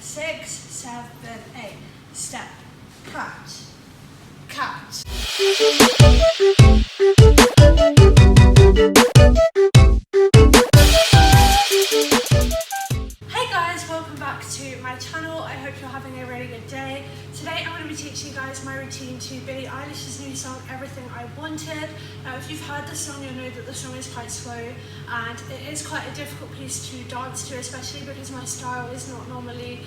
6, 7, 8. Step, catch, catch. Hey guys, welcome back to my channel. I hope you're having a really good day. Today I'm going to be teaching you guys my routine to Billie Eilish's new song, Everything I Wanted. Now if you've heard the song, you'll know that the song is quite slow and it is quite a difficult piece to dance to, especially because my style is not normally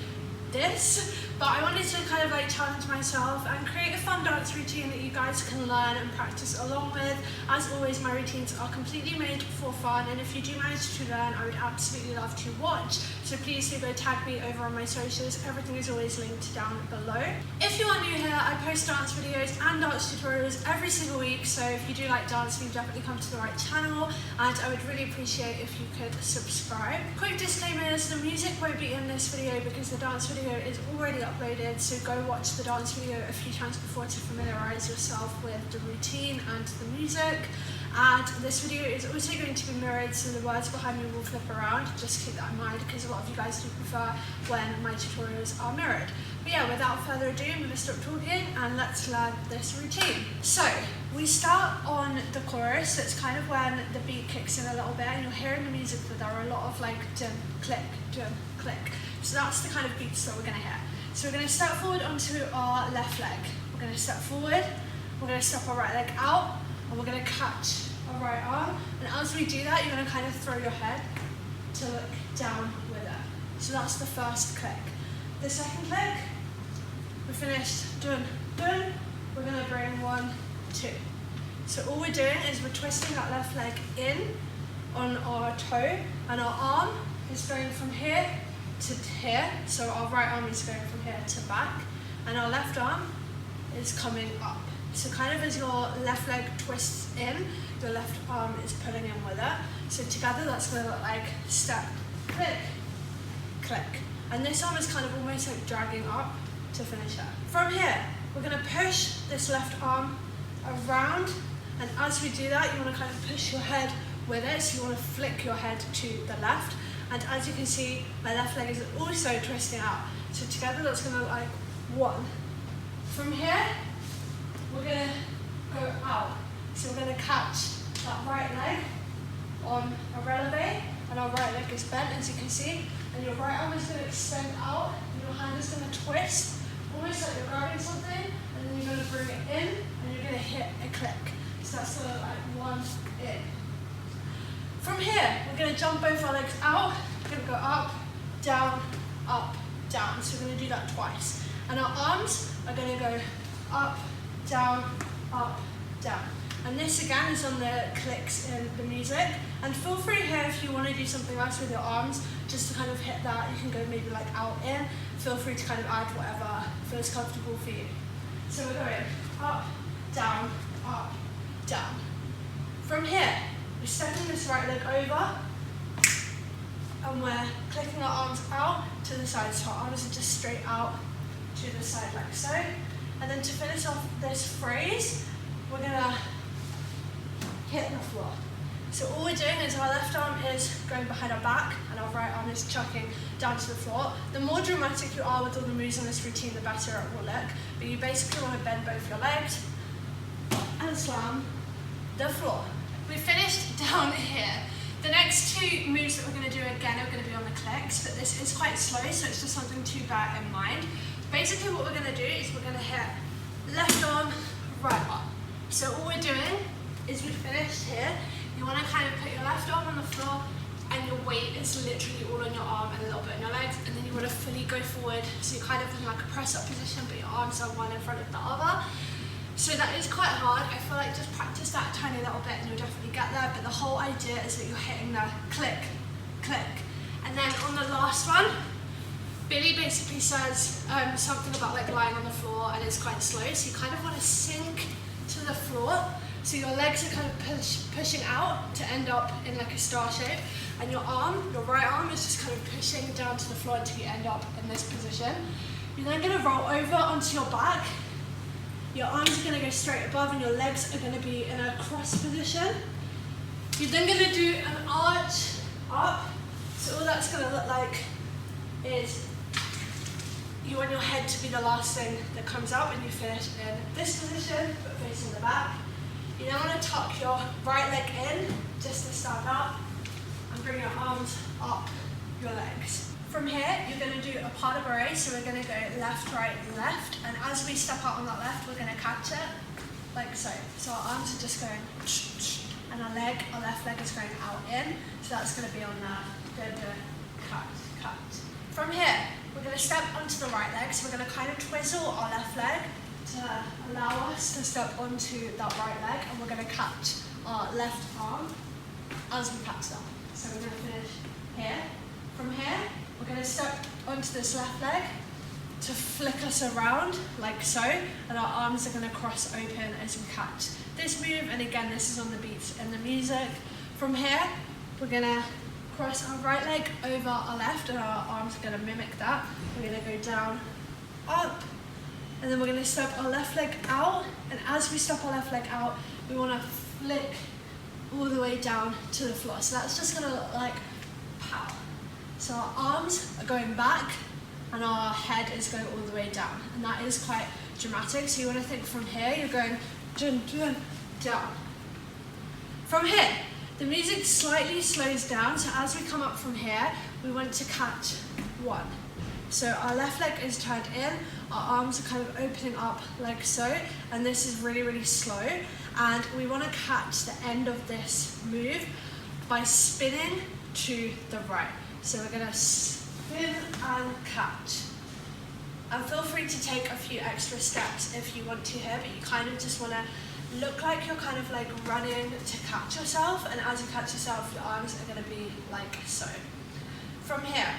this, but I wanted to kind of like challenge myself and create a fun dance routine that you guys can learn and practice along with. As always, my routines are completely made for fun, and if you do manage to learn, I would absolutely love to watch. So please do go tag me over on my socials. Everything is always linked down below. If you are new here, I post dance videos and dance tutorials every single week, so if you do like dance, you've definitely come to the right channel, and I would really appreciate if you could subscribe. Quick disclaimers, the music won't be in this video because the dance video is already uploaded, so go watch the dance video a few times before to familiarise yourself with the routine and the music. And this video is also going to be mirrored, so the words behind me will flip around. Just keep that in mind because a lot of you guys do prefer when my tutorials are mirrored. But yeah, without further ado, I'm going to stop talking and let's learn this routine. So we start on the chorus, so it's kind of when the beat kicks in a little bit and you'll hear in the music that there are a lot of like dum, click, dum, click. So that's the kind of beats that we're going to hear. So we're going to step forward onto our left leg. We're going to step forward, we're going to step our right leg out, and we're going to catch our right arm. And as we do that, you're going to kind of throw your head to look down with it. So that's the first click. The second click, we finished dun, dun. We're going to bring 1, 2. So all we're doing is we're twisting that left leg in on our toe, and our arm is going from here to here. So our right arm is going from here to back, and our left arm is coming up. So kind of as your left leg twists in, your left arm is pulling in with it. So together that's going to look like step, click, click. And this arm is kind of almost like dragging up to finish it. From here, we're going to push this left arm around, and as we do that, you want to kind of push your head with it. So you want to flick your head to the left. And as you can see, my left leg is also twisting out. So together that's going to look like 1. From here, we're going to go out. So we're going to catch that right leg on a releve, and our right leg is bent, as you can see, and your right arm is going to extend out, and your hand is going to twist, almost like you're grabbing something, and then you're going to bring it in, and you're going to hit a click. So that's going to look like 1 in. From here, we're going to jump both our legs out, we're going to go up, down, so we're going to do that twice. And our arms are going to go up, down, down. And this again is on the clicks in the music. And feel free here if you want to do something else with your arms, just to kind of hit that. You can go maybe like out, in. Feel free to kind of add whatever feels comfortable for you. So we're going up, down, down. From here, we're stepping this right leg over, and we're clicking our arms out to the side. So our arms are just straight out to the side like so. And then to finish off this phrase, we're gonna hit the floor. So all we're doing is our left arm is going behind our back and our right arm is chucking down to the floor. The more dramatic you are with all the moves in this routine, the better it will look. But you basically want to bend both your legs and slam the floor. We finished down here. The next 2 moves that we're going to do again are going to be on the clicks, but this is quite slow, so it's just something to bear in mind. Basically what we're going to do is we're going to hit left arm, right arm. So all we're doing is we finished here. You want to kind of put your left arm on the floor and your weight is literally all on your arm and a little bit on your legs, and then you want to fully go forward. So you're kind of in like a press up position, but your arms are one in front of the other. So that is quite hard. I feel like just practice that a tiny little bit and you'll definitely get there, but the whole idea is that you're hitting the click, click. And then on the last one, Billie basically says something about like lying on the floor, and it's quite slow, so you kind of want to sink to the floor. So your legs are kind of pushing out to end up in like a star shape, and your arm, your right arm, is just kind of pushing down to the floor until you end up in this position. You're then going to roll over onto your back. Your arms are going to go straight above and your legs are going to be in a cross position. You're then going to do an arch up. So all that's going to look like is You want your head to be the last thing that comes out when you finish in this position, but facing the back. You then want to tuck your right leg in, just to stand up, and bring your arms up your legs. From here, you're going to do a pas de bourrée, so we're going to go left, right, left, and as we step out on that left, we're going to catch it, like so. So our arms are just going, and our left leg is going out in, so that's going to be on that, cut. From here, we're going to step onto the right leg, so we're going to kind of twizzle our left leg to allow us to step onto that right leg, and we're going to catch our left arm as we catch that. So we're going to finish here. From here, we're going to step onto this left leg to flick us around like so, and our arms are going to cross open as we catch this move, and again this is on the beats and the music. From here, we're going to cross our right leg over our left, and our arms are going to mimic that. We're going to go down, up, and then we're going to step our left leg out, and as we step our left leg out, we want to flick all the way down to the floor. So that's just going to look like pow. So our arms are going back and our head is going all the way down, and that is quite dramatic. So you want to think from here, you're going dun, dun, down. From here, the music slightly slows down, so as we come up from here, we want to catch one. So our left leg is turned in, our arms are kind of opening up like so, and this is really, really slow, and we want to catch the end of this move by spinning to the right. So we're going to spin and catch. And feel free to take a few extra steps if you want to here, but you kind of just want to look like you're kind of like running to catch yourself, and as you catch yourself, your arms are going to be like so. From here,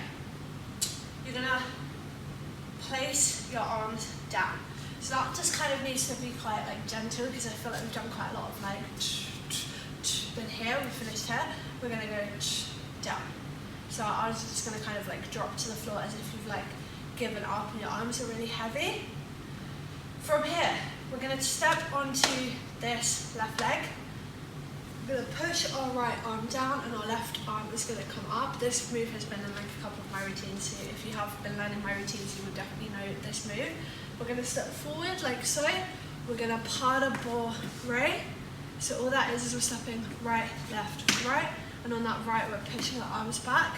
you're going to place your arms down. So that just kind of needs to be quite like gentle, because I feel like we've done quite a lot of like then here, we finished here, we're going to go down. So our arms are just going to kind of like drop to the floor as if you've like given up and your arms are really heavy. From here, we're going to step onto this left leg. We're going to push our right arm down and our left arm is going to come up. This move has been in like a couple of my routines, so if you have been learning my routines, you will definitely know this move. We're going to step forward like so. We're going to pas de bourrée. So all that is we're stepping right, left, right, and on that right we're pushing our arms back.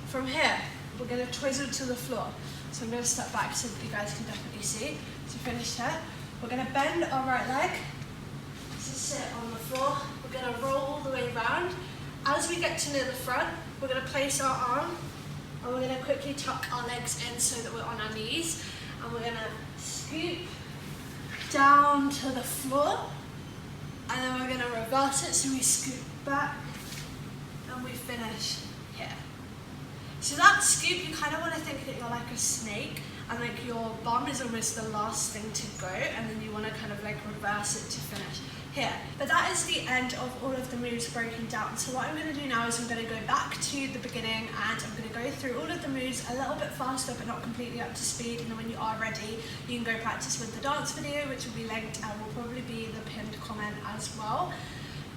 From here, we're going to twizzle to the floor. So I'm going to step back so that you guys can definitely see. So finished here. We're going to bend our right leg to sit on the floor. We're going to roll all the way around. As we get to near the front, we're going to place our arm, and we're going to quickly tuck our legs in so that we're on our knees. And we're going to scoop down to the floor. And then we're going to reverse it, so we scoop back and we finish here. So that scoop, you kind of want to think that you're like a snake, and like your bum is almost the last thing to go, and then you want to kind of like reverse it to finish here. But that is the end of all of the moves broken down. So what I'm going to do now is I'm going to go back to the beginning, and I'm going to go through all of the moves a little bit faster but not completely up to speed, and then when you are ready you can go practice with the dance video, which will be linked and will probably be the pinned comment as well.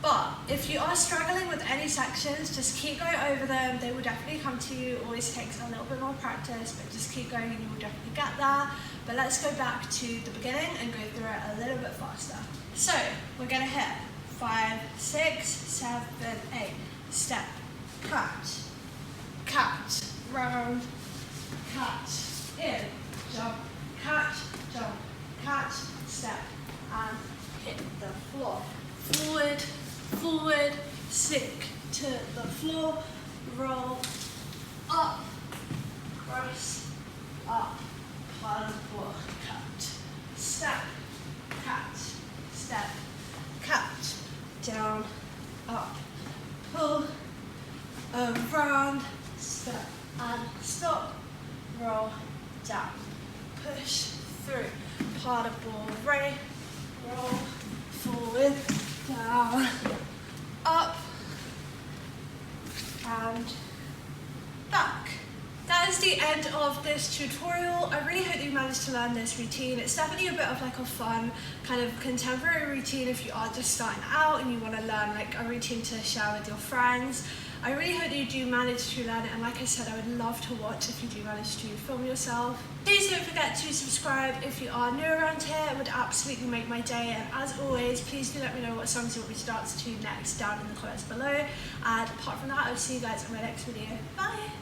But if you are struggling with any sections, just keep going over them. They will definitely come to you. It always takes a little bit more practice, but just keep going and you will definitely get there. But let's go back to the beginning and go through it a little bit faster. So we're going to hit 5, 6, 7, 8. Step, catch, catch, round, catch, in, jump, catch, step, and hit the floor. Forward, forward, sink to the floor, roll, up, cross, up, pas de bourrée, catch, step, catch, step, catch, down, up, pull, around, step, and stop, roll, down, push through, pas de bourrée, roll, forward, down, up, and back. That is the end of this tutorial. I really hope that you managed to learn this routine. It's definitely a bit of like a fun kind of contemporary routine if you are just starting out and you want to learn like a routine to share with your friends. I really hope that you do manage to learn it, and like I said, I would love to watch if you do manage to film yourself. Please don't forget to subscribe if you are new around here. It would absolutely make my day, and as always, please do let me know what songs you want me to dance to next down in the comments below. And apart from that, I'll see you guys in my next video. Bye!